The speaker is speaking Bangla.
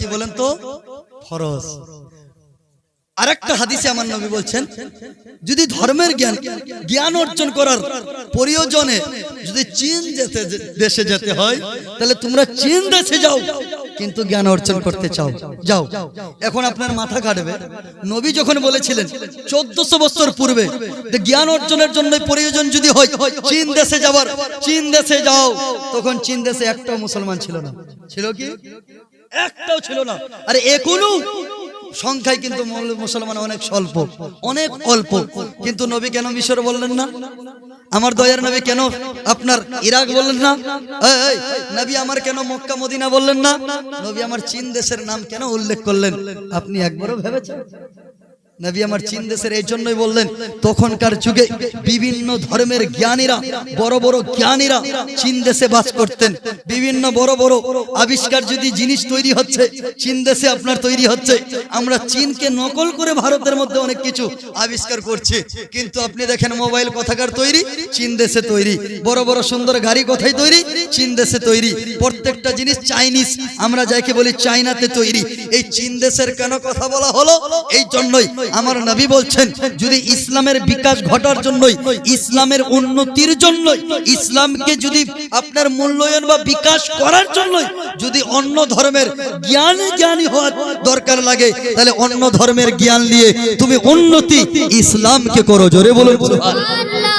কি বলেন তো? ফরজ। আরেকটা হাদিসে আমার নবী বলছেন, যদি ধর্মের জ্ঞান অর্জন করার প্রয়োজনে যদি চীন দেশে যেতে হয়, তাহলে তোমরা চীন দেশে যাও, কিন্তু জ্ঞান অর্জন করতে চাও যাও। এখন আপনার মাথা কাটবে, নবী যখন বলেছিলেন 1400 বছর পূর্বে যে জ্ঞান অর্জনের জন্য প্রয়োজন যদি হয় চীন দেশে যাবার, চীন দেশে যাও, তখন চীন দেশে একটাও মুসলমান ছিল না। ছিল কি? একটাও ছিল না। আরে এখনো সংখ্যায় কিন্তু মুসলমান অনেক স্বল্প, অনেক অল্প। কিন্তু নবী কেন মিশর বললেন না? আমার দয়ার নবী কেন আপনার ইরাক বললেন না? নবী আমার কেন মক্কা মদিনা বললেন না? নবী আমার চীন দেশের নাম কেন উল্লেখ করলেন? আপনি একবারও ভেবেছেন? নবী আমার চীন দেশের এই জন্যই বললেন, তখনকার যুগে বিভিন্ন ধর্মের জ্ঞানীরা, বড় বড় জ্ঞানীরা চীন দেশে বাস করতেন। বিভিন্ন বড় বড় আবিষ্কার যদি জিনিস তৈরি হচ্ছে চীন দেশে আপনার তৈরি হচ্ছে। আমরা চীনকে নকল করে ভারতের মধ্যে অনেক কিছু আবিষ্কার করছি, কিন্তু আপনি দেখেন মোবাইল কোথাকার তৈরি? চীন দেশে তৈরি। বড় বড় সুন্দর গাড়ি কোথায় তৈরি? চীন দেশে তৈরি। প্রত্যেকটা জিনিস চাইনিজ, আমরা যাকে বলি চায়নাতে তৈরি। এই চীন দেশের কেন কথা বলা হলো? এই জন্যই আমার নবী বলছেন, যদি ইসলামের বিকাশ ঘটার জন্যই, ইসলামের উন্নতির জন্যই, ইসলামকে যদি আপনার মূল্যায়ন বা বিকাশ করার জন্যই যদি অন্য ধর্মের জ্ঞানী হওয়ার দরকার লাগে, তাহলে অন্য ধর্মের জ্ঞান নিয়ে তুমি উন্নতি ইসলামকে করো। জোরে বলুন সুবহানাল্লাহ।